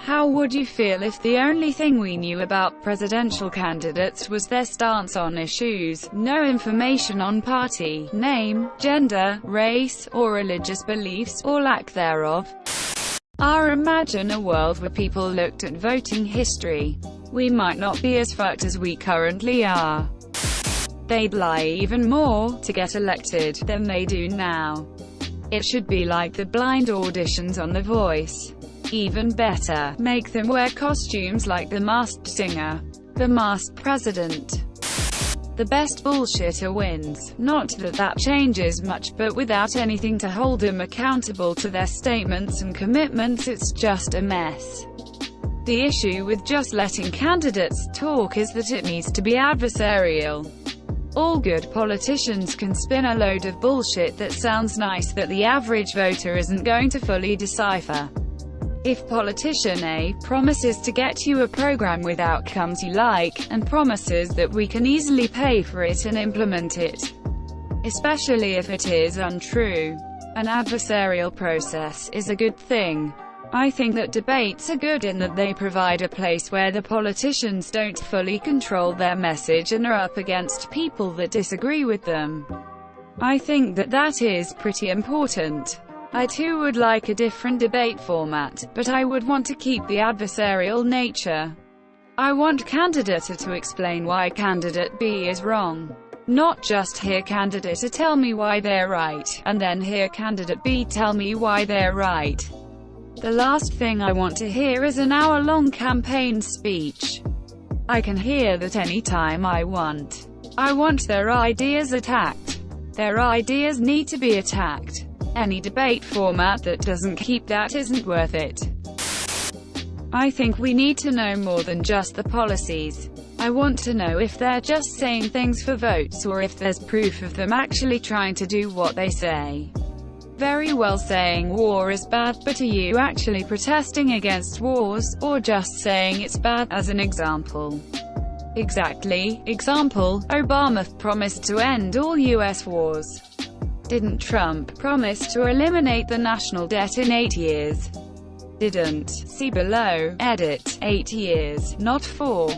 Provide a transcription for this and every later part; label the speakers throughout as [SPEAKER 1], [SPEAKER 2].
[SPEAKER 1] How would you feel if the only thing we knew about presidential candidates was their stance on issues, no information on party, name, gender, race, or religious beliefs, or lack thereof? Or imagine a world where people looked at voting history. We might not be as fucked as we currently are. They'd lie even more to get elected than they do now. It should be like the blind auditions on The Voice. Even better, make them wear costumes like The Masked Singer, The Masked President. The best bullshitter wins. Not that that changes much, but without anything to hold them accountable to their statements and commitments, it's just a mess. The issue with just letting candidates talk is that it needs to be adversarial. All good politicians can spin a load of bullshit that sounds nice that the average voter isn't going to fully decipher. If politician A promises to get you a program with outcomes you like, and promises that we can easily pay for it and implement it, especially if it is untrue, an adversarial process is a good thing. I think that debates are good in that they provide a place where the politicians don't fully control their message and are up against people that disagree with them. I think that that is pretty important. I too would like a different debate format, but I would want to keep the adversarial nature. I want candidate A to explain why candidate B is wrong. Not just hear candidate A tell me why they're right, and then hear candidate B tell me why they're right. The last thing I want to hear is an hour-long campaign speech. I can hear that any time I want. I want their ideas attacked. Their ideas need to be attacked. Any debate format that doesn't keep that isn't worth it. I think we need to know more than just the policies. I want to know if they're just saying things for votes or if there's proof of them actually trying to do what they say. Very well saying war is bad, but are you actually protesting against wars, or just saying it's bad, as an example? Exactly. Example, Obama promised to end all US wars. Didn't Trump promise to eliminate the national debt in 8 years? Didn't. See below. Edit. 8 years, not 4.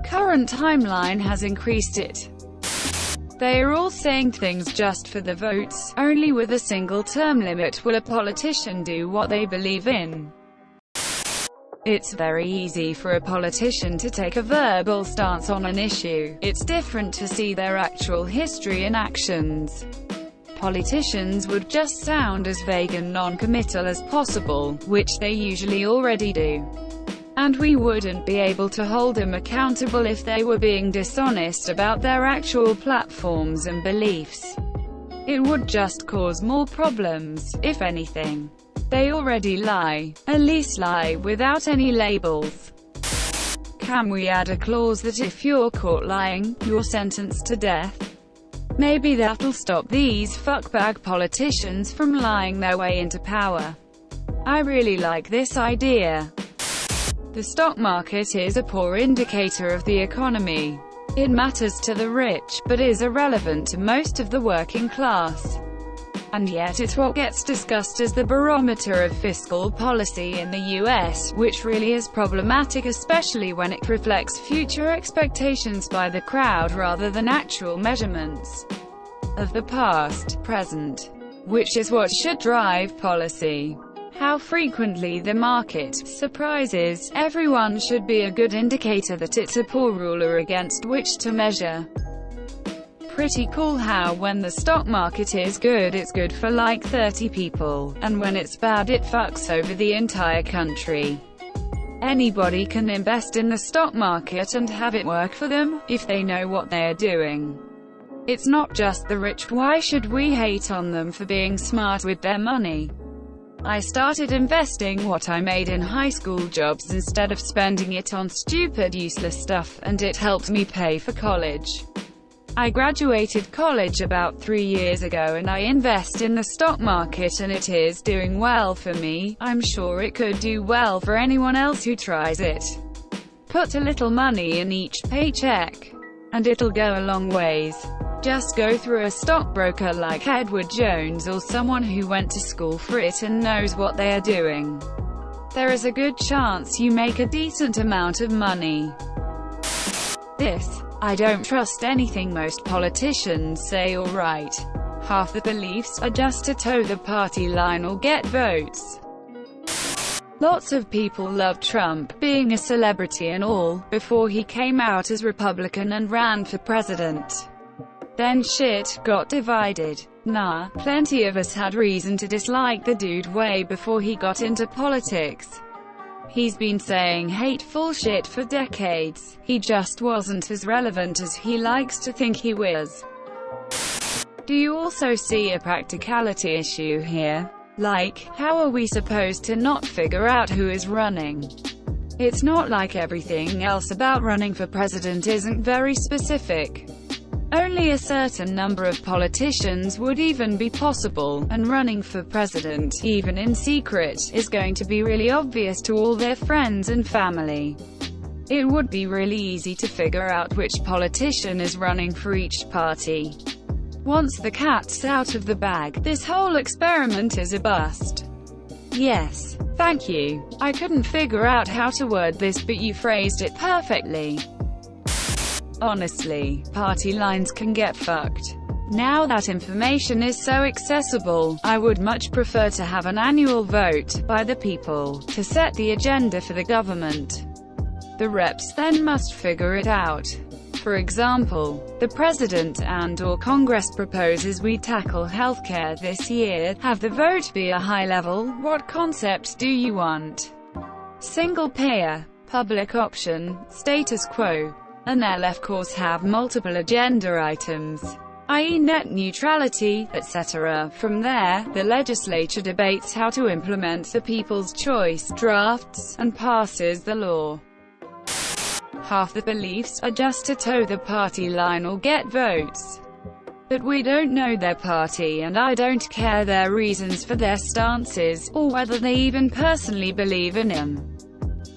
[SPEAKER 1] Current timeline has increased it. They are all saying things just for the votes. Only with a single term limit will a politician do what they believe in. It's very easy for a politician to take a verbal stance on an issue. It's different to see their actual history and actions. Politicians would just sound as vague and non-committal as possible, which they usually already do. And we wouldn't be able to hold them accountable if they were being dishonest about their actual platforms and beliefs. It would just cause more problems, if anything. They already lie. At least lie without any labels. Can we add a clause that if you're caught lying, you're sentenced to death? Maybe that'll stop these fuckbag politicians from lying their way into power. I really like this idea. The stock market is a poor indicator of the economy. It matters to the rich, but is irrelevant to most of the working class. And yet it's what gets discussed as the barometer of fiscal policy in the US, which really is problematic, especially when it reflects future expectations by the crowd rather than actual measurements of the past, present, which is what should drive policy. How frequently the market surprises everyone should be a good indicator that it's a poor ruler against which to measure. Pretty cool how when the stock market is good it's good for like 30 people, and when it's bad it fucks over the entire country. Anybody can invest in the stock market and have it work for them, if they know what they're doing. It's not just the rich. Why should we hate on them for being smart with their money? I started investing what I made in high school jobs instead of spending it on stupid useless stuff, and it helped me pay for college. I graduated college about 3 years ago and I invest in the stock market and it is doing well for me. I'm sure it could do well for anyone else who tries it. Put a little money in each paycheck, and it'll go a long ways. Just go through a stockbroker like Edward Jones or someone who went to school for it and knows what they are doing. there is a good chance you make a decent amount of money. I don't trust anything most politicians say or write. Half the beliefs are just to toe the party line or get votes. Lots of people loved Trump, being a celebrity and all, before he came out as Republican and ran for president. Then shit got divided. Nah, plenty of us had reason to dislike the dude way before he got into politics. He's been saying hateful shit for decades. He just wasn't as relevant as he likes to think he was. Do you also see a practicality issue here? Like, how are we supposed to not figure out who is running? It's not like everything else about running for president isn't very specific. Only a certain number of politicians would even be possible, and running for president, even in secret, is going to be really obvious to all their friends and family. It would be really easy to figure out which politician is running for each party. Once the cat's out of the bag, this whole experiment is a bust. Yes. Thank you. I couldn't figure out how to word this, but you phrased it perfectly. Honestly, party lines can get fucked. Now that information is so accessible, I would much prefer to have an annual vote, by the people, to set the agenda for the government. The reps then must figure it out. For example, the President and/or Congress proposes we tackle healthcare this year, have the vote be a high level. What concept do you want? Single payer, public option, status quo. And they'll of course have multiple agenda items, i.e. net neutrality, etc. From there, the legislature debates how to implement the People's Choice, drafts, and passes the law. Half the beliefs are just to toe the party line or get votes. But we don't know their party, and I don't care their reasons for their stances, or whether they even personally believe in him.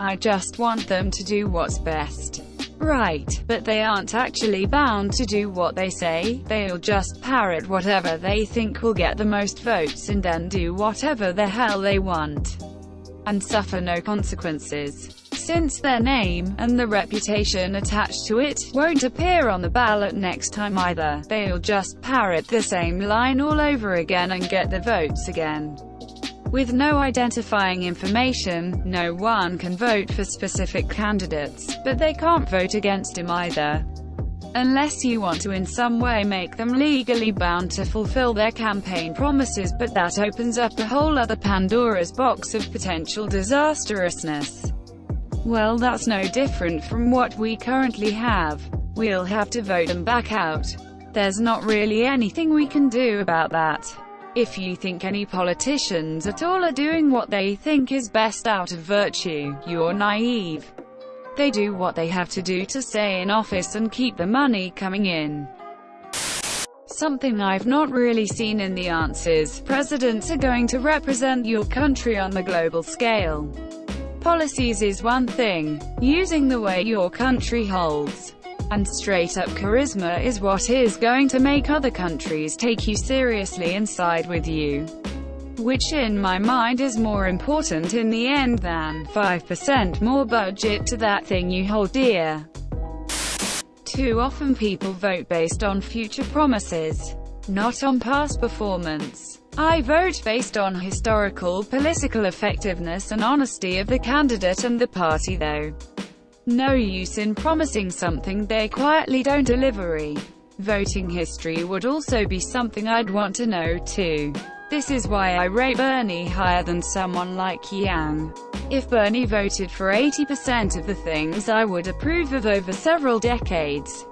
[SPEAKER 1] I just want them to do what's best. Right, but they aren't actually bound to do what they say. They'll just parrot whatever they think will get the most votes and then do whatever the hell they want. And suffer no consequences. Since their name, and the reputation attached to it, won't appear on the ballot next time either, they'll just parrot the same line all over again and get the votes again. With no identifying information, no one can vote for specific candidates, but they can't vote against him either. Unless you want to in some way make them legally bound to fulfill their campaign promises, but that opens up a whole other Pandora's box of potential disastrousness. Well, that's no different from what we currently have. We'll have to vote them back out. There's not really anything we can do about that. If you think any politicians at all are doing what they think is best out of virtue, you're naive. They do what they have to do to stay in office and keep the money coming in. Something I've not really seen in the answers: presidents are going to represent your country on the global scale. Policies is one thing, using the way your country holds and straight-up charisma is what is going to make other countries take you seriously and side with you. Which in my mind is more important in the end than 5% more budget to that thing you hold dear. Too often people vote based on future promises, not on past performance. I vote based on historical political effectiveness and honesty of the candidate and the party though. No use in promising something they quietly don't deliver. Voting history would also be something I'd want to know too. This is why I rate Bernie higher than someone like Yang. If Bernie voted for 80% of the things I would approve of over several decades,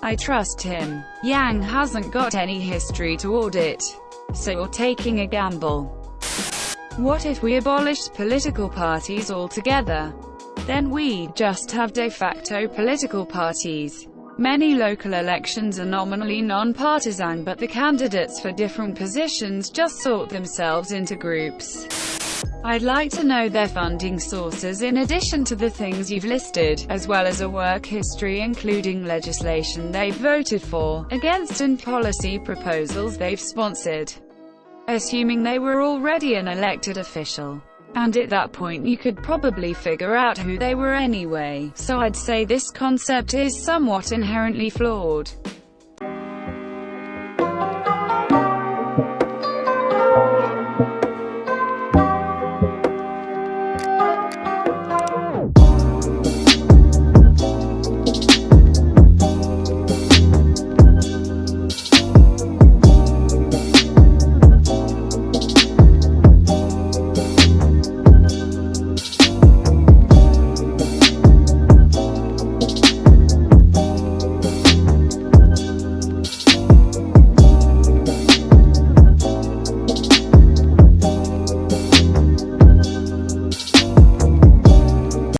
[SPEAKER 1] I trust him. Yang hasn't got any history to audit. So you're taking a gamble. What if we abolished political parties altogether? Then we just have de facto political parties. Many local elections are nominally non-partisan, but the candidates for different positions just sort themselves into groups. I'd like to know their funding sources in addition to the things you've listed, as well as a work history including legislation they've voted for, against and policy proposals they've sponsored. Assuming they were already an elected official. And at that point you could probably figure out who they were anyway. So I'd say this concept is somewhat inherently flawed.